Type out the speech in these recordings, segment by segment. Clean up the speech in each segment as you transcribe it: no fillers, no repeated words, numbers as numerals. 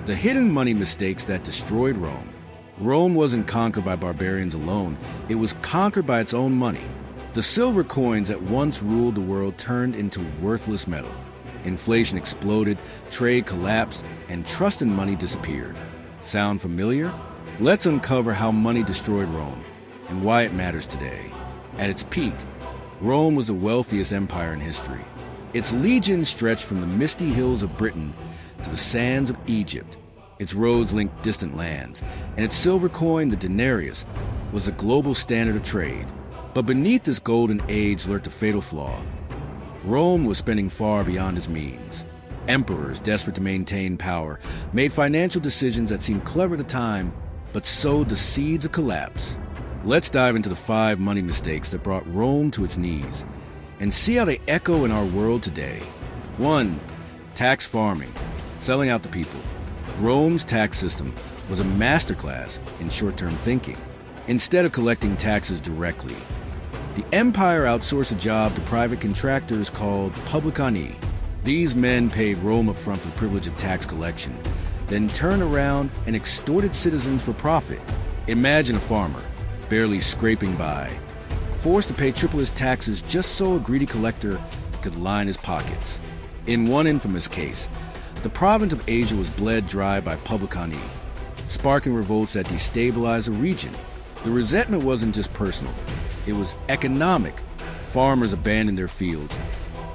The hidden money mistakes that destroyed Rome. Rome wasn't conquered by barbarians alone. It was conquered by its own money. The silver coins that once ruled the world turned into worthless metal. Inflation exploded, trade collapsed, and trust in money disappeared. Sound familiar? Let's uncover how money destroyed Rome and why it matters today. At its peak, Rome was the wealthiest empire in history. Its legions stretched from the misty hills of Britain to the sands of Egypt. Its roads linked distant lands, and its silver coin, the denarius, was a global standard of trade. But beneath this golden age lurked a fatal flaw. Rome was spending far beyond its means. Emperors, desperate to maintain power, made financial decisions that seemed clever at the time, but sowed the seeds of collapse. Let's dive into the 5 money mistakes that brought Rome to its knees, and see how they echo in our world today. 1. Tax farming, selling out the people. Rome's tax system was a masterclass in short-term thinking. Instead of collecting taxes directly, the empire outsourced a job to private contractors called publicani. These men paid Rome upfront for the privilege of tax collection, then turned around and extorted citizens for profit. Imagine a farmer, barely scraping by, forced to pay triple his taxes just so a greedy collector could line his pockets. In one infamous case, the province of Asia was bled dry by publicani, sparking revolts that destabilized a region. The resentment wasn't just personal, it was economic. Farmers abandoned their fields,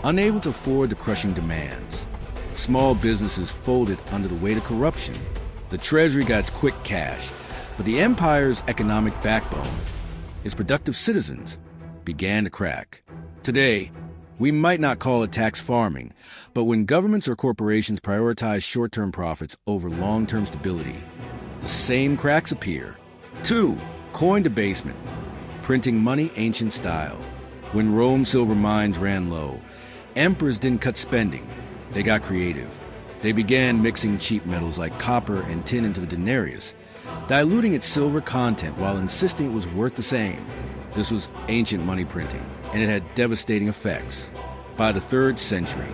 unable to afford the crushing demands. Small businesses folded under the weight of corruption. The treasury got its quick cash, but the empire's economic backbone, its productive citizens, began to crack. Today, we might not call it tax farming, but when governments or corporations prioritize short-term profits over long-term stability, the same cracks appear. 2. Coin debasement, printing money ancient style. When Rome's silver mines ran low, emperors didn't cut spending, they got creative. They began mixing cheap metals like copper and tin into the denarius, diluting its silver content while insisting it was worth the same. This was ancient money printing, and it had devastating effects. By the 3rd century,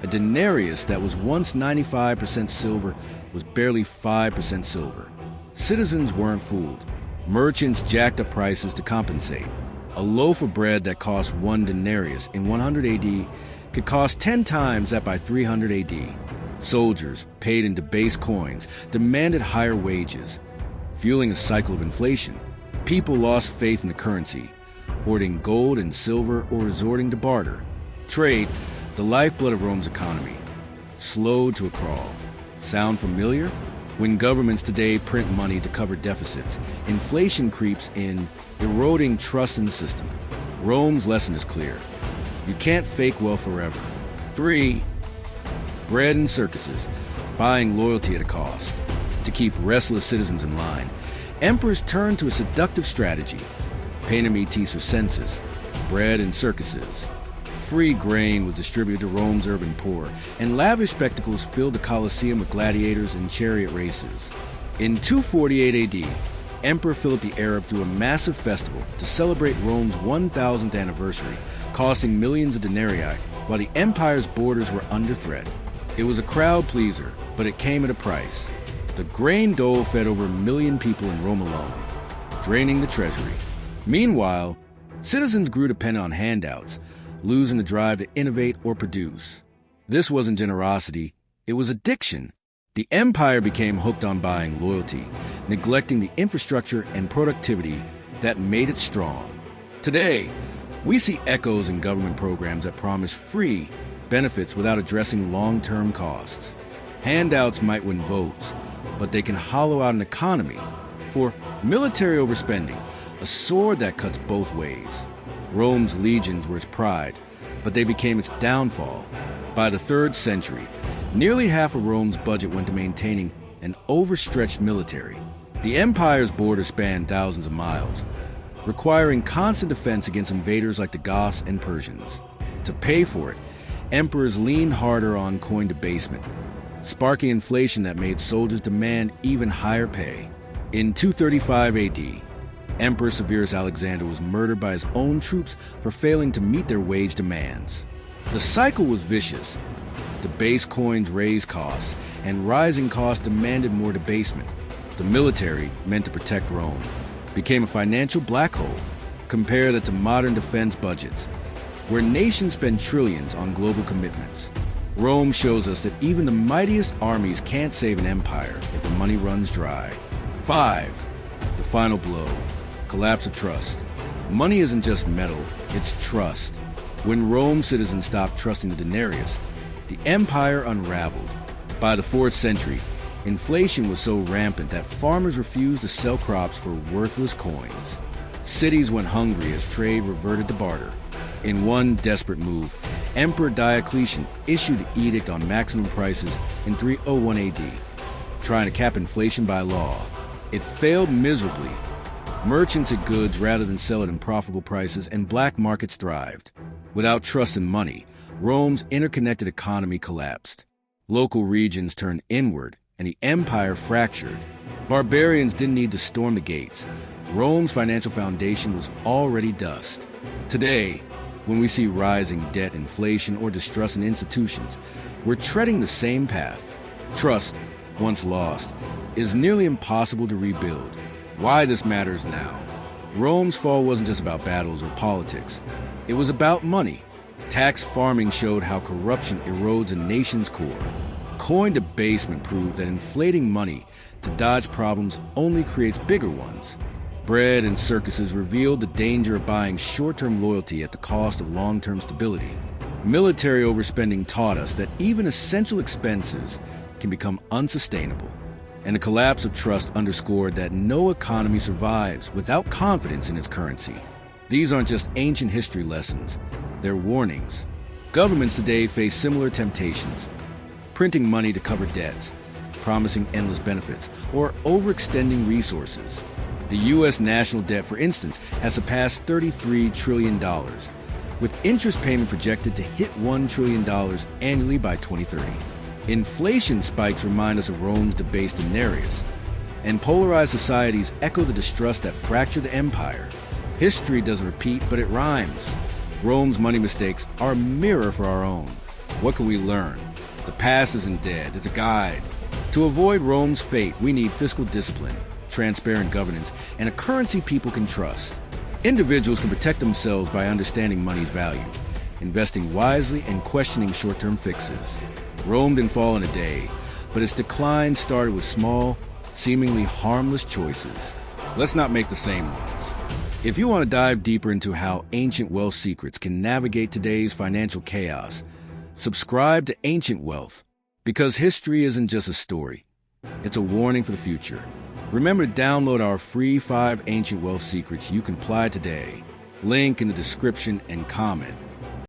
a denarius that was once 95% silver was barely 5% silver. Citizens weren't fooled. Merchants jacked up prices to compensate. A loaf of bread that cost 1 denarius in 100 AD could cost 10 times that by 300 AD. Soldiers, paid in debased coins, demanded higher wages, fueling a cycle of inflation. People lost faith in the currency, hoarding gold and silver or resorting to barter. Trade, the lifeblood of Rome's economy, slowed to a crawl. Sound familiar? When governments today print money to cover deficits, inflation creeps in, eroding trust in the system. Rome's lesson is clear. You can't fake wealth forever. 3. Bread and circuses, buying loyalty at a cost. To keep restless citizens in line, emperors turned to a seductive strategy. Panem circenses, bread and circuses. Free grain was distributed to Rome's urban poor, and lavish spectacles filled the Colosseum with gladiators and chariot races. In 248 AD, Emperor Philip the Arab threw a massive festival to celebrate Rome's 1000th anniversary, costing millions of denarii, while the empire's borders were under threat. It was a crowd pleaser, but it came at a price. The grain dole fed over 1 million people in Rome alone, draining the treasury. Meanwhile, citizens grew dependent on handouts, losing the drive to innovate or produce. This wasn't generosity, it was addiction. The empire became hooked on buying loyalty, neglecting the infrastructure and productivity that made it strong. Today, we see echoes in government programs that promise free benefits without addressing long-term costs. Handouts might win votes, but they can hollow out an economy. For military overspending, a sword that cuts both ways. Rome's legions were its pride, but they became its downfall. By the 3rd century, nearly half of Rome's budget went to maintaining an overstretched military. The empire's borders spanned thousands of miles, requiring constant defense against invaders like the Goths and Persians. To pay for it, emperors leaned harder on coin debasement, sparking inflation that made soldiers demand even higher pay. In 235 AD, Emperor Severus Alexander was murdered by his own troops for failing to meet their wage demands. The cycle was vicious. Debased coins raised costs, and rising costs demanded more debasement. The military, meant to protect Rome, became a financial black hole. Compare that to modern defense budgets, where nations spend trillions on global commitments. Rome shows us that even the mightiest armies can't save an empire if the money runs dry. 5. The final blow. Collapse of trust. Money isn't just metal, it's trust. When Rome citizens stopped trusting the denarius, the empire unraveled. By the 4th century, inflation was so rampant that farmers refused to sell crops for worthless coins. Cities went hungry as trade reverted to barter. In one desperate move, Emperor Diocletian issued an edict on maximum prices in 301 AD, trying to cap inflation by law. It failed miserably. Merchants had goods rather than sell at unprofitable prices, and black markets thrived. Without trust in money, Rome's interconnected economy collapsed. Local regions turned inward, and the empire fractured. Barbarians didn't need to storm the gates. Rome's financial foundation was already dust. Today, when we see rising debt, inflation, or distrust in institutions, we're treading the same path. Trust, once lost, is nearly impossible to rebuild. Why this matters now. Rome's fall wasn't just about battles or politics. It was about money. Tax farming showed how corruption erodes a nation's core. Coin debasement proved that inflating money to dodge problems only creates bigger ones. Bread and circuses revealed the danger of buying short-term loyalty at the cost of long-term stability. Military overspending taught us that even essential expenses can become unsustainable. And the collapse of trust underscored that no economy survives without confidence in its currency. These aren't just ancient history lessons, they're warnings. Governments today face similar temptations, printing money to cover debts, promising endless benefits, or overextending resources. The U.S. national debt, for instance, has surpassed $33 trillion, with interest payment projected to hit $1 trillion annually by 2030. Inflation spikes remind us of Rome's debased denarius, and polarized societies echo the distrust that fractured the empire. History doesn't repeat, but it rhymes. Rome's money mistakes are a mirror for our own. What can we learn? The past isn't dead, it's a guide. To avoid Rome's fate, we need fiscal discipline, transparent governance, and a currency people can trust. Individuals can protect themselves by understanding money's value, investing wisely, and questioning short-term fixes. Rome didn't fall in a day, but its decline started with small, seemingly harmless choices. Let's not make the same ones. If you want to dive deeper into how ancient wealth secrets can navigate today's financial chaos, subscribe to Ancient Wealth, because history isn't just a story, it's a warning for the future. Remember to download our free 5 ancient wealth secrets you can apply today. Link in the description and comment.